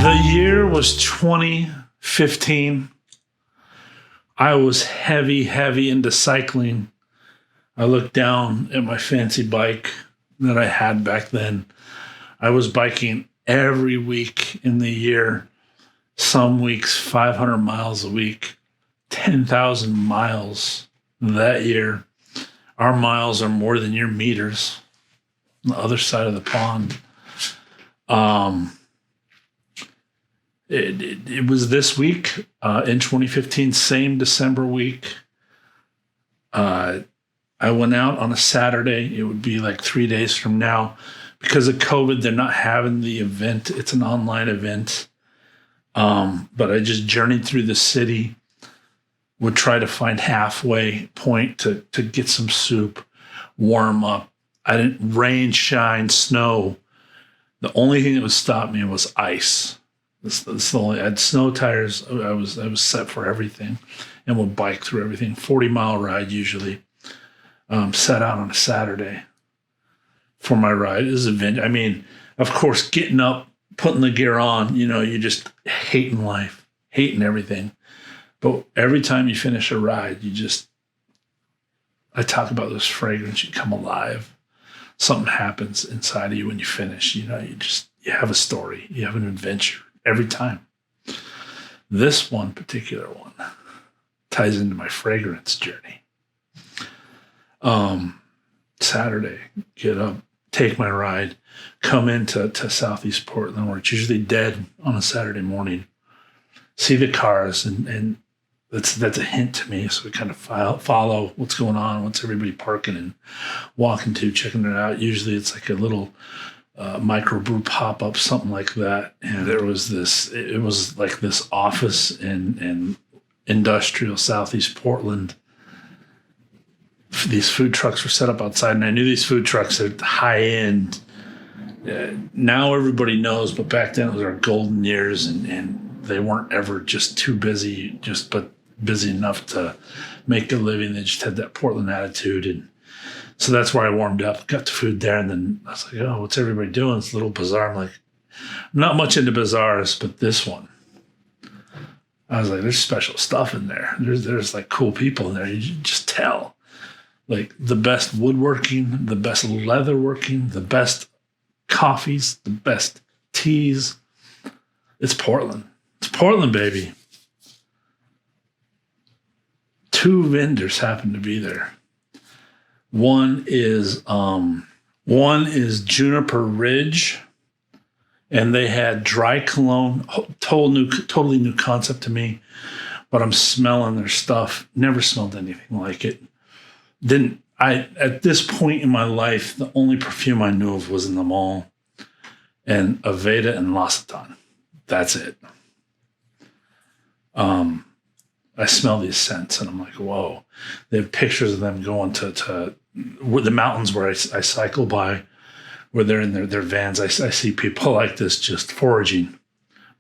The year was 2015. I was heavy into cycling. I looked down at my fancy bike that I had back then. I was biking every week in the year, some weeks 500 miles a week, 10,000 miles that year. Our miles are more than your meters on the other side of the pond. It was this week in 2015, same December week. I went out on a Saturday. It would be like 3 days from now. Because of COVID, they're not having the event. It's an online event. But I just journeyed through the city, would try to find halfway point to get some soup, warm up. I didn't rain, shine, snow. The only thing that would stop me was ice. That's the only. I had snow tires. I was set for everything, and would bike through everything. 40-mile ride usually. Set out on a Saturday for my ride. It was I mean, of course, getting up, putting the gear on. You just hating life, hating everything. But every time you finish a ride, I talk about this fragrance. You come alive. Something happens inside of you when you finish. You have a story. You have an adventure. Every time. This one particular one ties into my fragrance journey. Saturday, get up, take my ride, come into Southeast Portland, where it's usually dead on a Saturday morning. See the cars, and that's a hint to me. So we kind of follow what's going on, what's everybody parking and walking to, checking it out. Usually it's like a little microbrew pop-up, something like that. And it was like this office in industrial Southeast Portland. These food trucks were set up outside, and I knew these food trucks are high end. Now everybody knows, but back then it was our golden years, and they weren't ever just too busy, but busy enough to make a living. They just had that Portland attitude. And so that's where I warmed up, got the food there, and then I was like, oh, what's everybody doing? It's a little bizarre. I'm like, I'm not much into bazaars, but this one, I was like, there's special stuff in there. There's like cool people in there. You just tell. Like the best woodworking, the best leatherworking, the best coffees, the best teas. It's Portland. It's Portland, baby. 2 vendors happen to be there. One is Juniper Ridge, and they had dry cologne, totally new concept to me. But I'm smelling their stuff. Never smelled anything like it. At this point in my life, the only perfume I knew of was in the mall, and Aveda and L'Occitane. That's it. I smell these scents, and I'm like, whoa. They have pictures of them going to the mountains where I cycle by, where they're in their vans. I see people like this just foraging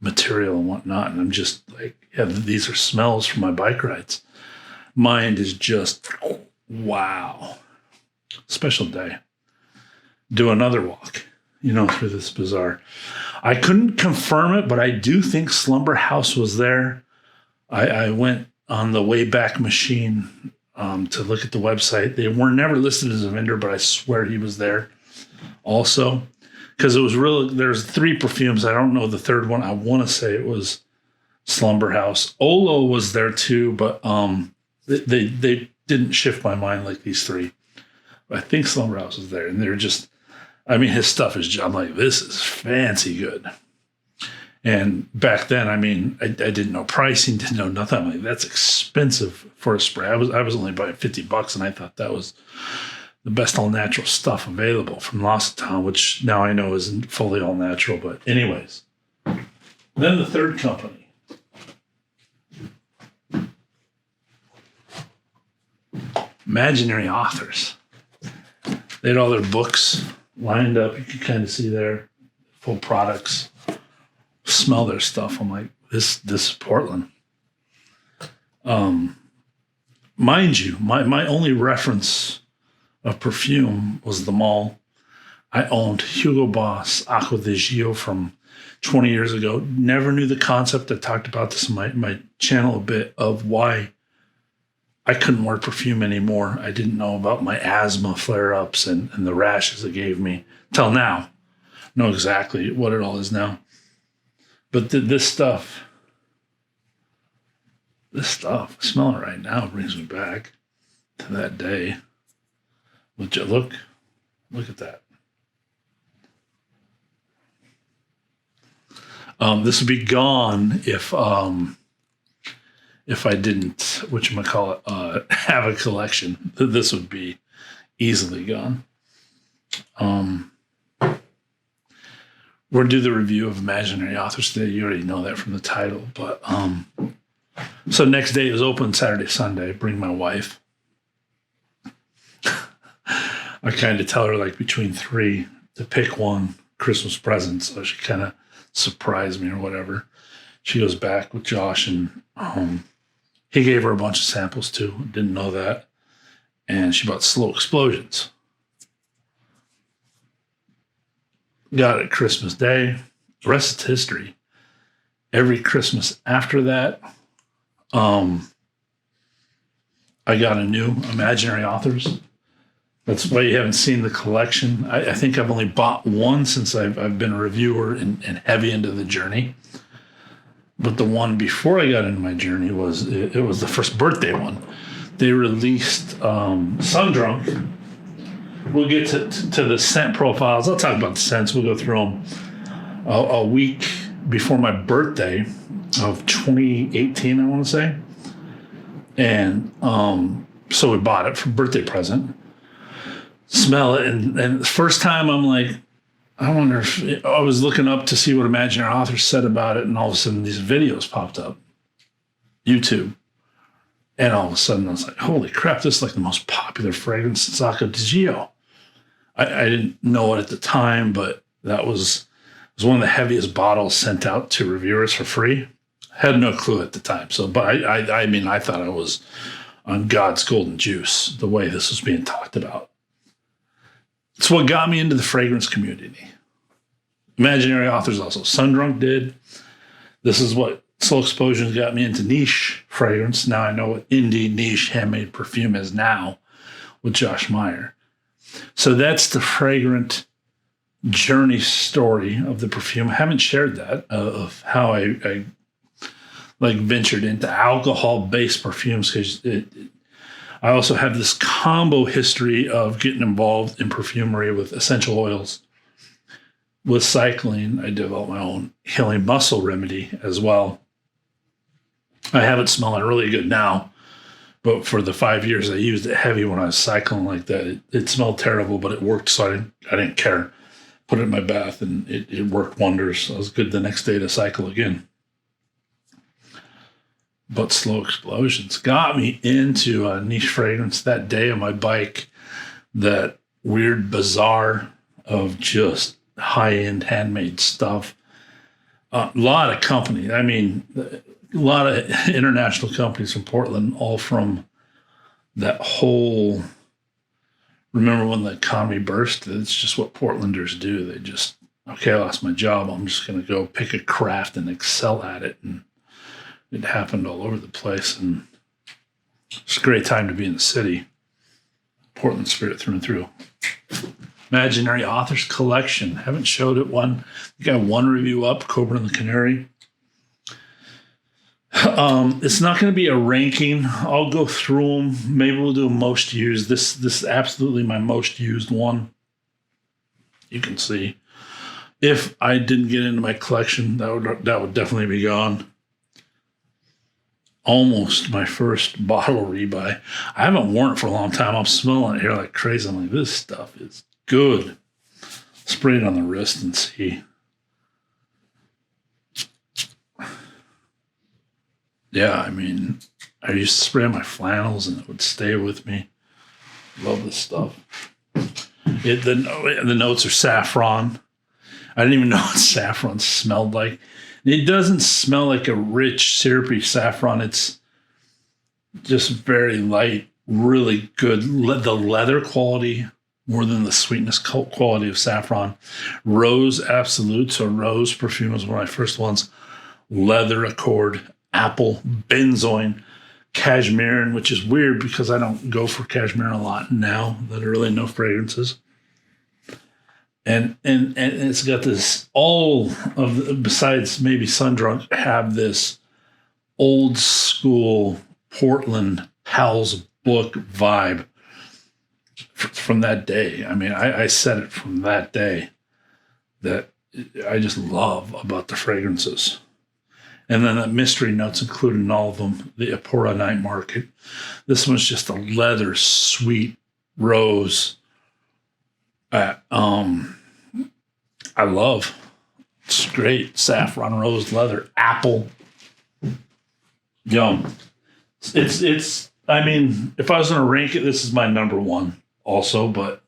material and whatnot, and I'm just like, yeah, these are smells from my bike rides. Mind is just, wow. Special day. Do another walk, through this bazaar. I couldn't confirm it, but I do think Slumber House was there. I went on the Wayback Machine to look at the website. They were never listed as a vendor, but I swear he was there also. Because it was there's 3 perfumes. I don't know the third one. I want to say it was Slumber House. Olo was there too, but they didn't shift my mind like these 3. But I think Slumber House was there. And they're just, his stuff is, I'm like, this is fancy good. And back then, I didn't know pricing, didn't know nothing. I'm like, that's expensive for a spray. I was only buying $50, and I thought that was the best all-natural stuff available from L'Occitane, which now I know isn't fully all-natural. But anyways, then the third company. Imaginary Authors. They had all their books lined up. You can kind of see there, full products. Smell their stuff. I'm like, this is Portland. mind you, my only reference of perfume was the mall. I owned Hugo Boss Acqua di Gio from 20 years ago. Never knew the concept. I talked about this in my channel a bit of why I couldn't wear perfume anymore. I didn't know about my asthma flare-ups and the rashes it gave me. Till now. Know exactly what it all is now. But this stuff, smelling it right now brings me back to that day. Look at that. This would be gone if I didn't, whatchamacallit, have a collection. This would be easily gone. We're going to do the review of Imaginary Authors today. You already know that from the title. But so next day it was open Saturday, Sunday. Bring my wife. I kind of tell her like between 3 to pick one Christmas present. So she kind of surprised me or whatever. She goes back with Josh and he gave her a bunch of samples too. Didn't know that. And she bought Slow Explosions. Got it Christmas Day. The rest is history. Every Christmas after that, I got a new Imaginary Authors. That's why you haven't seen the collection. I think I've only bought one since I've been a reviewer and heavy into the journey. But the one before I got into my journey was the first birthday one. They released SunDrunk. We'll get to the scent profiles. I'll talk about the scents. We'll go through them a week before my birthday of 2018, I want to say. And so we bought it for birthday present. Smell it. And the first time I'm like, I wonder if I was looking up to see what Imaginary Authors said about it. And all of a sudden these videos popped up. YouTube. And all of a sudden I was like, holy crap, this is like the most popular fragrance since Acqua di Gio. I didn't know it at the time, but it was one of the heaviest bottles sent out to reviewers for free. Had no clue at the time. So, but I mean, I thought I was on God's golden juice, the way this was being talked about. It's what got me into the fragrance community. Imaginary Authors also. SunDrunk did. This is what Slow Explosions got me into niche fragrance. Now I know what indie niche handmade perfume is now with Josh Meyer. So that's the fragrant journey story of the perfume. I haven't shared that of how I like ventured into alcohol-based perfumes because I also have this combo history of getting involved in perfumery with essential oils. With cycling, I developed my own healing muscle remedy as well. I have it smelling really good now. But for the 5 years I used it heavy when I was cycling like that, it smelled terrible, but it worked, so I didn't care. Put it in my bath, and it worked wonders. I was good the next day to cycle again. But Slow Explosions got me into a niche fragrance that day on my bike, that weird bazaar of just high-end handmade stuff. A lot of companies. I mean, a lot of international companies from Portland, all from that whole, remember when the economy burst? It's just what Portlanders do. They just, okay, I lost my job. I'm just going to go pick a craft and excel at it. And it happened all over the place. And it's a great time to be in the city. Portland spirit through and through. Imaginary Authors collection. Haven't showed it one. You got one review up, Cobra and the Canary. It's not going to be a ranking. I'll go through them. Maybe we'll do a most used. This is absolutely my most used one. You can see. If I didn't get into my collection, that would definitely be gone. Almost my first bottle rebuy. I haven't worn it for a long time. I'm smelling it here like crazy. I'm like, this stuff is good. Spray it on the wrist and see. Yeah, I mean, I used to spray on my flannels and it would stay with me. Love this stuff. The notes are saffron. I didn't even know what saffron smelled like. It doesn't smell like a rich, syrupy saffron. It's just very light, really good. The leather quality more than the sweetness quality of saffron. Rose Absolute, so Rose Perfume was one of my first ones. Leather Accord, Apple, Benzoin, Cashmere, which is weird because I don't go for Cashmere a lot now that I really know fragrances. And it's got this, all of besides maybe SunDrunk, have this old school Portland Hal's Book vibe from that day. I mean, I said it from that day that I just love about the fragrances. And then the mystery notes included in all of them, the Apora Night Market. This one's just a leather, sweet rose. I love. It's great. Saffron, rose, leather, apple. Yum. It's. I mean, if I was going to rank it, this is my number one also, but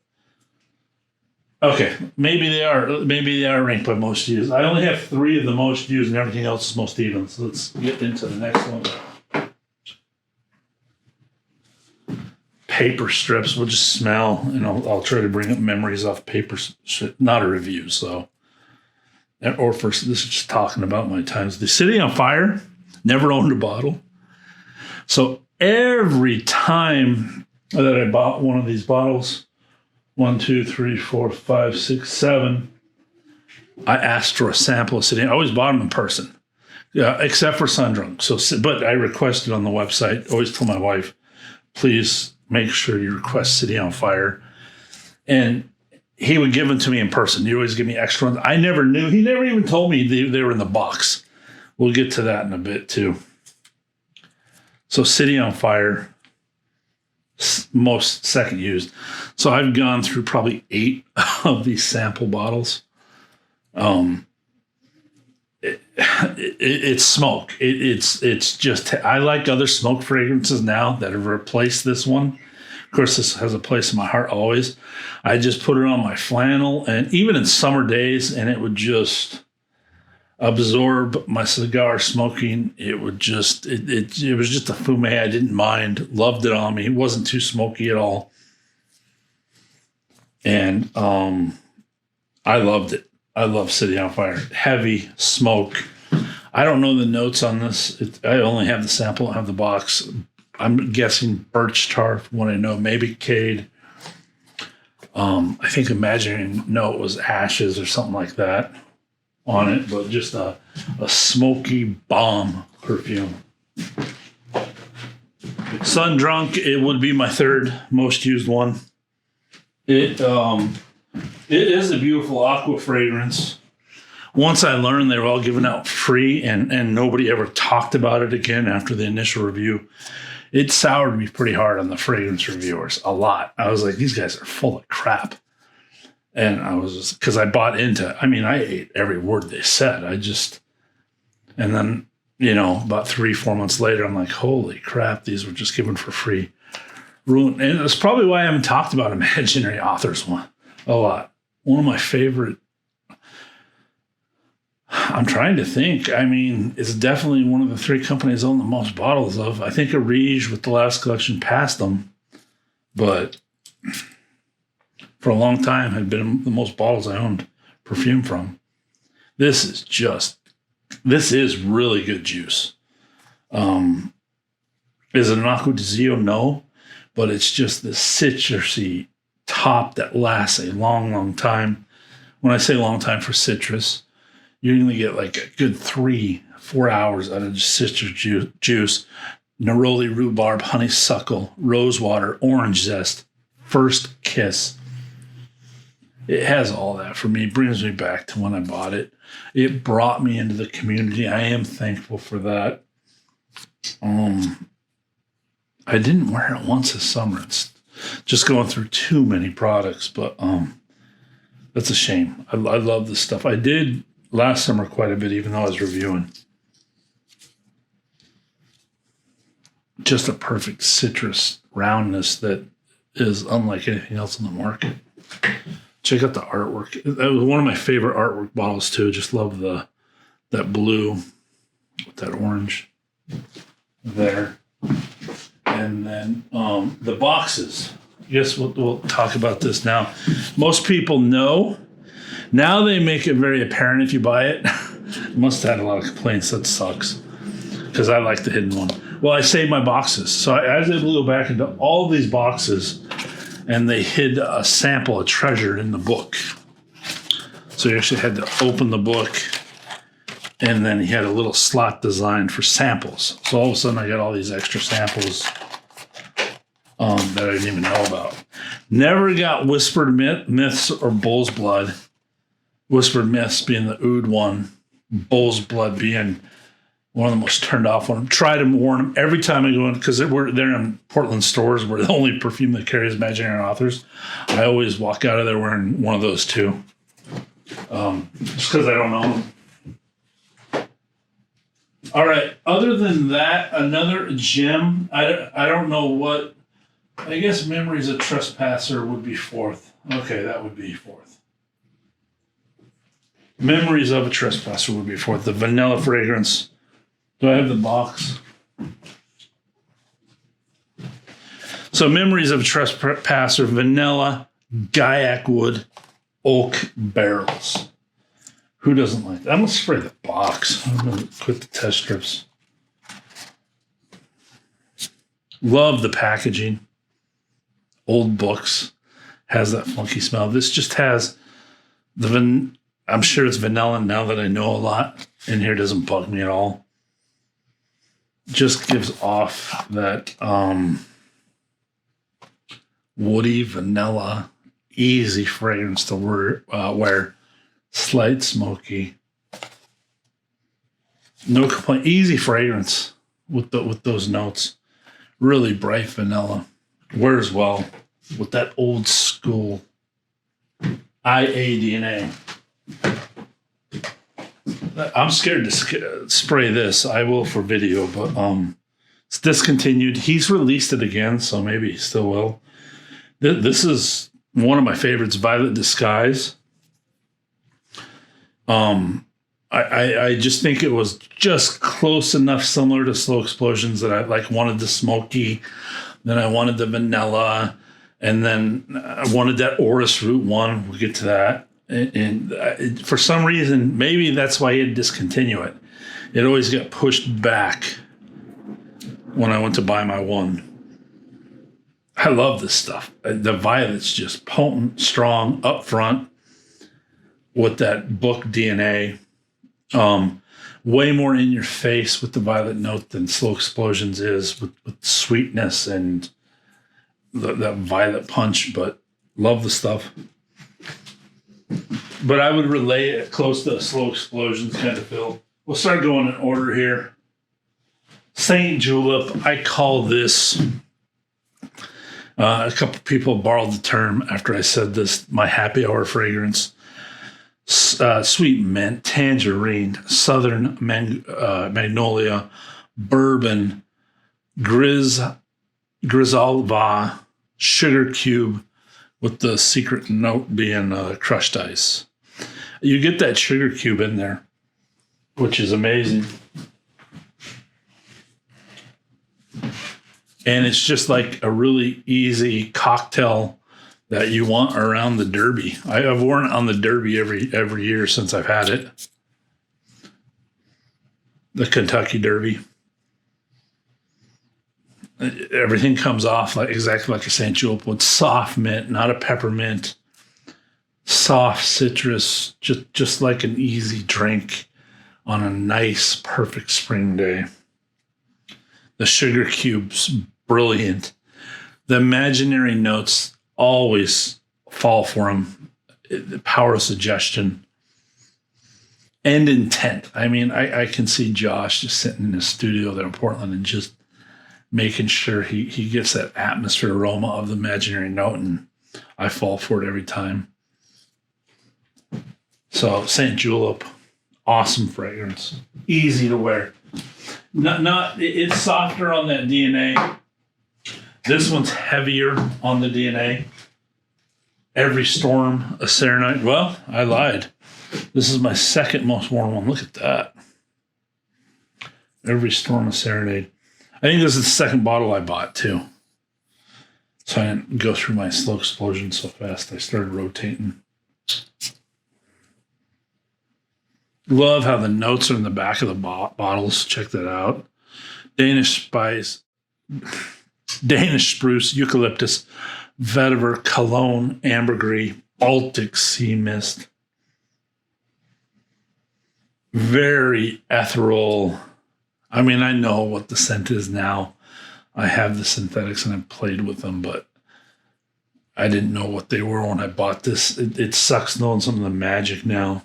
okay, maybe they are ranked by most used. I only have 3 of the most used and everything else is most even. So let's get into the next one. Paper strips. We'll just smell, and I'll try to bring up memories off paper. Not a review, so. Or first, this is just talking about my times. The City on Fire, never owned a bottle. So every time that I bought one of these bottles, 1, 2, 3, 4, 5, 6, 7, I asked for a sample of City. I always bought them in person, except for SunDrunk. So, but I requested on the website. Always tell my wife, please make sure you request City on Fire. And he would give them to me in person. He always give me extra ones. I never knew. He never even told me they were in the box. We'll get to that in a bit too. So City on Fire, most second used. So I've gone through probably 8 of these sample bottles. It's smoke. It's just, I like other smoke fragrances now that have replaced this one. Of course, this has a place in my heart always. I just put it on my flannel, and even in summer days, and it would just absorb my cigar smoking. It would just, it was just a fume I didn't mind. Loved it on me. It wasn't too smoky at all. And I loved it. I love City on Fire. Heavy smoke. I don't know the notes on this. I only have the sample. I have the box. I'm guessing birch tar from what I know. Maybe cade. I think imagining note was ashes or something like that on it, but just a smoky bomb perfume. SunDrunk, it would be my 3rd most used one. It is a beautiful aqua fragrance. Once I learned they were all given out free and nobody ever talked about it again after the initial review, it soured me pretty hard on the fragrance reviewers, a lot. I was like, these guys are full of crap. And I was just, because I bought into, I mean, I ate every word they said. And then, about 3-4 months later, I'm like, holy crap, these were just given for free. And it's probably why I haven't talked about Imaginary Authors one a lot. One of my favorite, I'm trying to think. I mean, it's definitely one of the 3 companies I own the most bottles of. I think Arige with the last collection passed them, but for a long time had been the most bottles I owned perfume from. This is really good juice. Is it an Acqua di Zio? No, but it's just the citrusy top that lasts a long, long time. When I say long time for citrus, you're going to get like a good 3-4 hours out of just citrus juice, neroli, rhubarb, honeysuckle, rosewater, orange zest, first kiss. It has all that for me. It brings me back to when I bought it. It brought me into the community. I am thankful for that. I didn't wear it once this summer. It's just going through too many products, but that's a shame. I love this stuff. I did last summer quite a bit, even though I was reviewing. Just a perfect citrus roundness that is unlike anything else on the market. Check out the artwork. That was one of my favorite artwork bottles too. Just love that blue with that orange there. And then the boxes. I guess we'll talk about this now. Most people know. Now they make it very apparent if you buy it. Must have had a lot of complaints. That sucks. Because I like the hidden one. Well, I saved my boxes. So I was able to go back into all these boxes, and they hid a sample, a treasure in the book. So you actually had to open the book, and then he had a little slot designed for samples. So all of a sudden I got all these extra samples that I didn't even know about. Never got Whispered Myths or Bull's Blood. Whispered Myths being the oud one. Bull's Blood being one of the most turned off ones. Try to warn them every time I go in, because they're in Portland stores. We're the only perfume that carries imaginary authors. I always walk out of there wearing one of those two. Just because I don't know them. All right. Other than that, another gem. I don't know what. I guess Memories of Trespasser would be fourth. Okay, that would be fourth. Memories of a Trespasser would be fourth. The vanilla fragrance. Do I have the box? So Memories of a Trespasser, vanilla, Gaiac wood, oak barrels. Who doesn't like that? I'm going to spray the box. I'm going to put the test strips. Love the packaging. Old books. Has that funky smell. This just has I'm sure it's vanilla now that I know a lot. In here doesn't bug me at all. Just gives off that woody vanilla, easy fragrance to wear. Slight smoky. No complaint. Easy fragrance with those notes. Really bright vanilla. Wears well with that old school IA DNA. I'm scared to spray this. I will for video, but it's discontinued. He's released it again, so maybe he still will. This is one of my favorites, Violet Disguise. I just think it was just close enough similar to Slow Explosions that I wanted the smoky, then I wanted the vanilla, and then I wanted that orris root one. We'll get to that. And for some reason, maybe that's why he had to discontinue it. It always got pushed back when I went to buy my one. I love this stuff. The violet's just potent, strong, upfront with that book DNA. Way more in your face with the violet note than Slow Explosions is with sweetness and that violet punch, but love the stuff. But I would relay it close to a Slow Explosions kind of feel. We'll start going in order here. Saint Julep, I call this, a couple people borrowed the term after I said this, my happy hour fragrance. Sweet mint, tangerine, southern magnolia, bourbon, grisalva, sugar cube, with the secret note being crushed ice. You get that sugar cube in there, which is amazing. And it's just like a really easy cocktail that you want around the Derby. I've worn it on the Derby every year since I've had it. The Kentucky Derby. Everything comes off exactly like a St. Julep would. Soft mint, not a peppermint. Soft citrus, just like an easy drink on a nice, perfect spring day. The sugar cubes, brilliant. The imaginary notes always fall for them. The power of suggestion and intent. I mean, I can see Josh just sitting in his studio there in Portland and just making sure he gets that atmosphere aroma of the imaginary note, and I fall for it every time. So St. Julep, awesome fragrance, easy to wear. It's softer on that DNA. This one's heavier on the DNA. Every Storm, a Serenade. Well, I lied. This is my second most worn one. Look at that. Every Storm, a Serenade. I think this is the second bottle I bought too. So I didn't go through my slow explosion so fast. I started rotating. Love how the notes are in the back of the bottles. Check that out. Danish spice, Danish spruce, eucalyptus, vetiver, cologne, ambergris, Baltic sea mist. Very ethereal. I mean, I know what the scent is now. I have the synthetics and I've played with them, but I didn't know what they were when I bought this. It sucks knowing some of the magic now.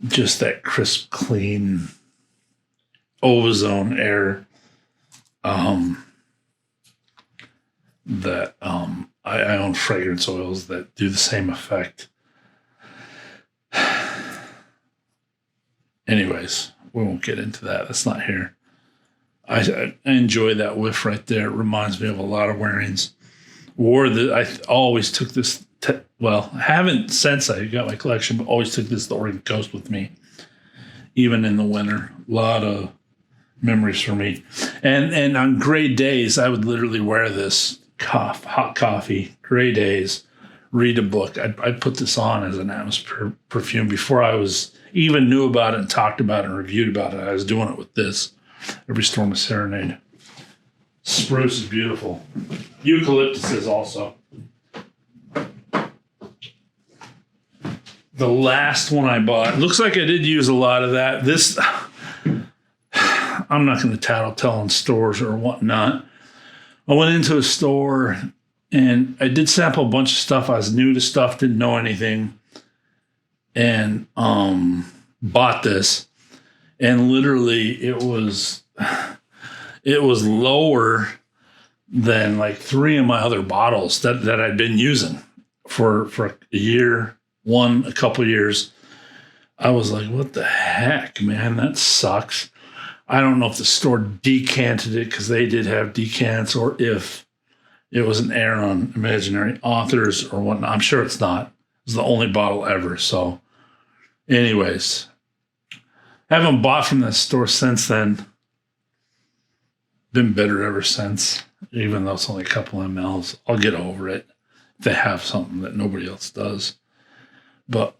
Just that crisp, clean ozone air. I own fragrance oils that do the same effect. Anyways, we won't get into that. That's not here. I enjoy that whiff right there. It reminds me of a lot of wearings. I always took this. Haven't since I got my collection, but always took this to the Oregon coast with me, even in the winter. A lot of memories for me. And on gray days, I would literally wear this hot coffee, gray days, read a book. I'd put this on as an atmosphere perfume before I even knew about it and talked about it and reviewed about it. I was doing it with this. Every Storm of Serenade. Spruce is beautiful. Eucalyptus is also. The last one I bought, looks like I did use a lot of that. This, I'm not going to tattletale in stores or whatnot. I went into a store and I did sample a bunch of stuff. I was new to stuff, didn't know anything, and bought this. And literally, it was lower than like 3 of my other bottles that I'd been using for a year. A couple years. I was like, what the heck, man? That sucks. I don't know if the store decanted it because they did have decants, or if it was an error on Imaginary Authors or whatnot. I'm sure it's not. It was the only bottle ever. So anyways, haven't bought from that store since then. Been bitter ever since, even though it's only a couple mLs. I'll get over it if they have something that nobody else does. But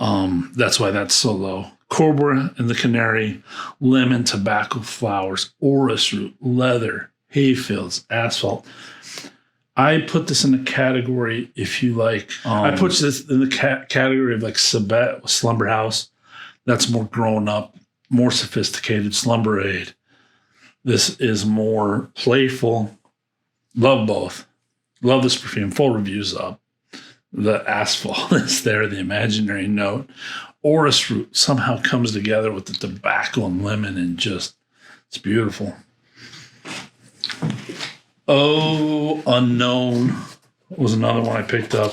that's why that's so low. Cobra and the Canary, lemon, tobacco flowers, orris root, leather, hay fields, asphalt. I put this in the category, if you like, I put this in the category of like Sabet, Slumber House. That's more grown up, more sophisticated, Slumber Aid. This is more playful. Love both. Love this perfume. Full reviews up. The asphalt is there, the imaginary note. Orris root somehow comes together with the tobacco and lemon, and just, it's beautiful. Oh, Unknown was another one I picked up.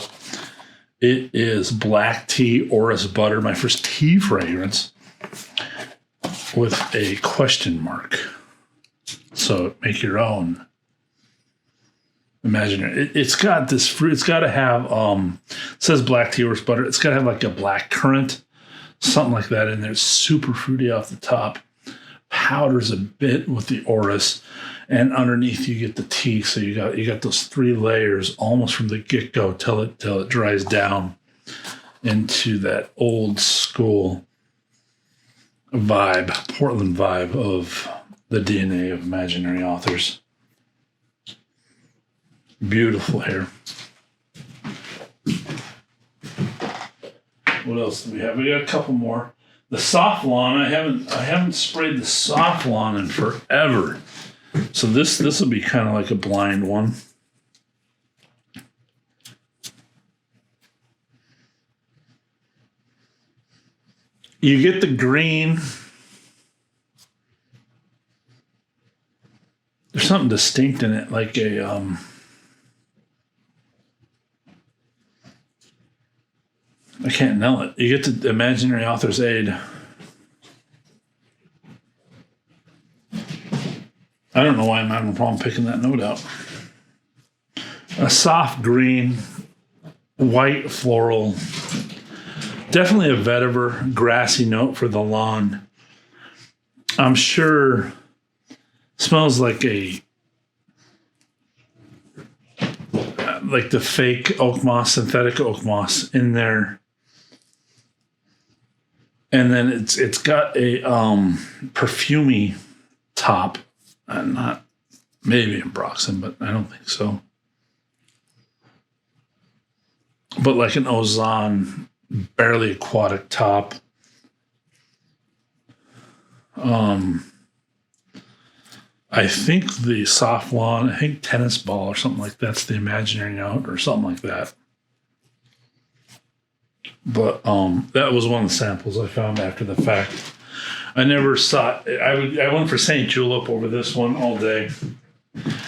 It is black tea orris butter, my first tea fragrance, with a question mark. So make your own. Imaginary. It's got this fruit. It's got to have, it says black tea orris butter. It's got to have like a black currant, something like that in there. It's super fruity off the top. Powders a bit with the orris, and underneath you get the tea. So you got those 3 layers almost from the get-go till it dries down into that old school vibe, Portland vibe of the DNA of Imaginary Authors. Beautiful hair. What else do we have? We got a couple more. The Soft Lawn. I haven't sprayed the Soft Lawn in forever. So this will be kind of like a blind one. You get the green. There's something distinct in it, like a I can't nail it. You get the Imaginary Author's Aid. I don't know why I'm having a problem picking that note out. A soft green, white floral. Definitely a vetiver, grassy note for the lawn. I'm sure smells like like the fake oak moss, synthetic oak moss in there. And then it's got a perfumey top. Not maybe in Broxton, but I don't think so. But like an Ozon, barely aquatic top. I think the soft lawn, I think tennis ball or something like that's the imaginary note or something like that. But that was one of the samples I found after the fact. I never saw it. I went for St. Julep over this one all day.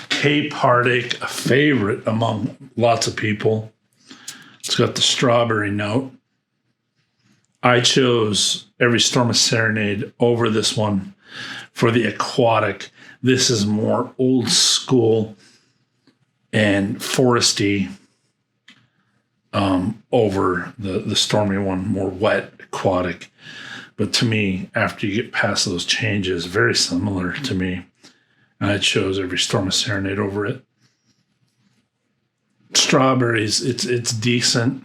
Cape Heartache, a favorite among lots of people. It's got the strawberry note. I chose Every Storm a Serenade over this one for the aquatic. This is more old school and foresty over the stormy one, more wet, aquatic. But to me, after you get past those changes, very similar to me. And I chose Every Storm a Serenade over it. Strawberries, it's decent.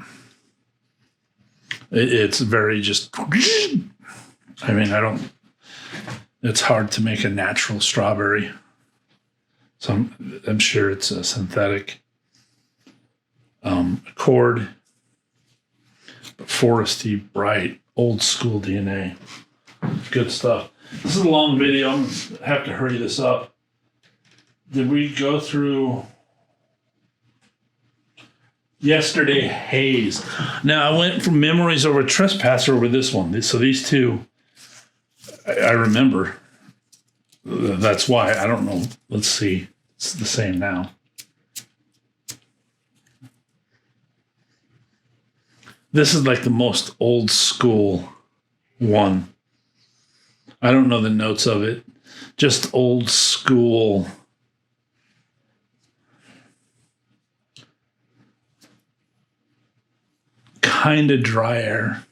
It's very just, I mean, it's hard to make a natural strawberry. So I'm sure it's a synthetic. Accord, but foresty, bright, old school DNA. Good stuff. This is a long video. I'm going to have to hurry this up. Did we go through yesterday? Haze. Now I went from Memoirs over Trespasser over this one. So these two, I remember. That's why. I don't know. Let's see. It's the same now. This is like the most old school one. I don't know the notes of it. Just old school. Kind of drier.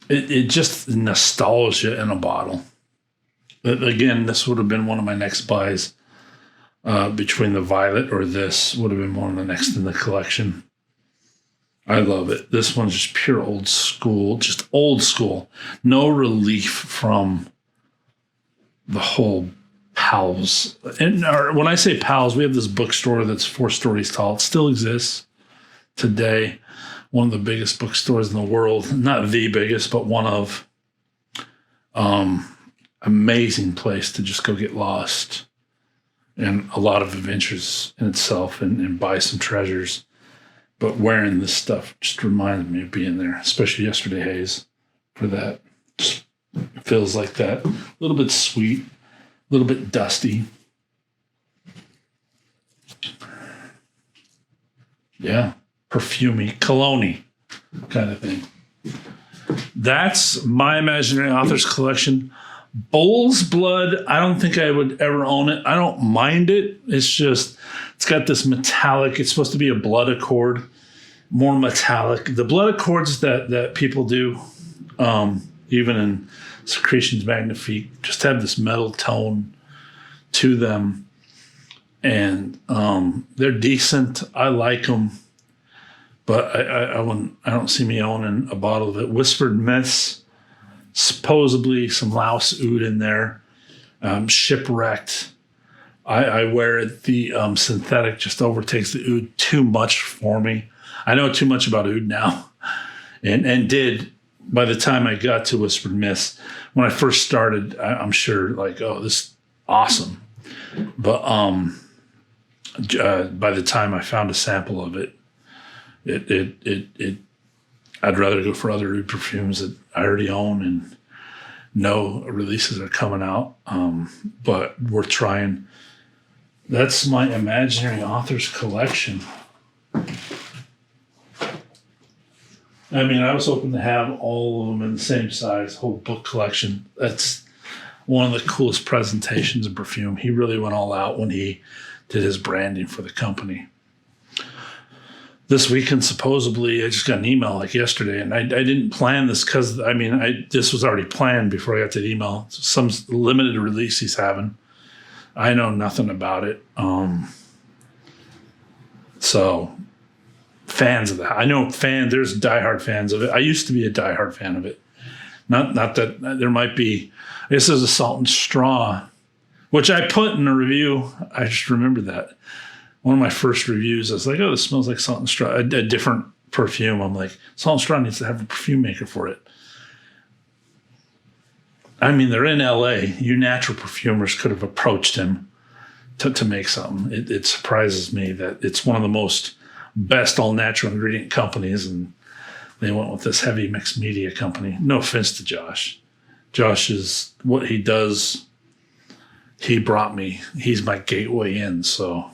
It just nostalgia in a bottle. But again, this would have been one of my next buys. Between the violet or this would have been one of the next in the collection. I love it. This one's just pure old school, just old school. No relief from the whole Pals. And when I say Pals, we have this bookstore that's 4 stories tall. It still exists today. One of the biggest bookstores in the world. Not the biggest, but one of. Amazing place to just go get lost. And a lot of adventures in itself and buy some treasures. But wearing this stuff just reminds me of being there, especially yesterday, Haze, for that. Just feels like that. A little bit sweet, a little bit dusty. Yeah, perfumey, cologne kind of thing. That's my imaginary authors collection. Bull's Blood, I don't think I would ever own it. I don't mind it. It's just, it's got this metallic, it's supposed to be a blood accord, more metallic. The blood accords that people do, even in Secretions Magnifique, just have this metal tone to them. And they're decent. I like them. But I don't see me owning a bottle of it. Whispered Myths. Supposedly some louse oud in there. Shipwrecked. I wear it. The synthetic just overtakes the oud too much for me. I know too much about oud now. And did by the time I got to Whispered Myths. When I first started, I'm sure like, oh, this is awesome. But by the time I found a sample of it, I'd rather go for other oud perfumes that I already own and know releases are coming out. But we're trying. That's my imaginary authors collection. I mean, I was hoping to have all of them in the same size, whole book collection. That's one of the coolest presentations of Perfume. He really went all out when he did his branding for the company. this weekend, supposedly, I just got an email like yesterday, and I didn't plan this because, this was already planned before I got the email. Some limited release he's having. I know nothing about it. So fans of that. I know there's diehard fans of it. I used to be a diehard fan of it. Not that there might be, this is a Salt and Straw, which I put in a review. I just remember that. One of my first reviews, I was like, oh, this smells like Salt and Straw, a different perfume. I'm like, Salt and Straw needs to have a perfume maker for it. I mean, they're in LA. You natural perfumers could have approached him to make something. It surprises me that it's one of the most best all natural ingredient companies, and they went with this heavy mixed media company. No offense to Josh. Josh is what he does. He brought me. He's my gateway in. So,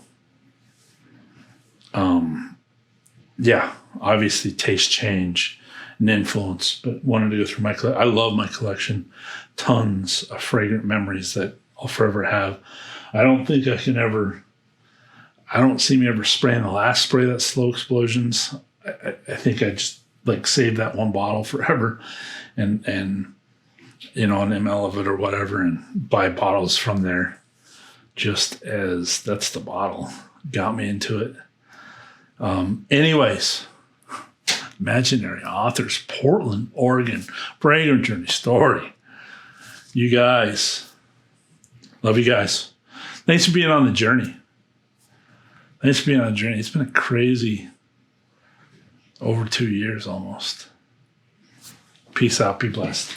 yeah, obviously taste change and influence, but wanted to go through my collection. I love my collection. Tons of fragrant memories that I'll forever have. I don't think I don't see me ever spraying the last spray that Slow Explosions. I think I just save that one bottle forever and an ml of it or whatever, and buy bottles from there just as that's the bottle. Got me into it. Anyways, Imaginary Authors, Portland, Oregon, Fragrance Journey Story. You guys, love you guys. Thanks for being on the journey. It's been a crazy over 2 years almost. Peace out. Be blessed.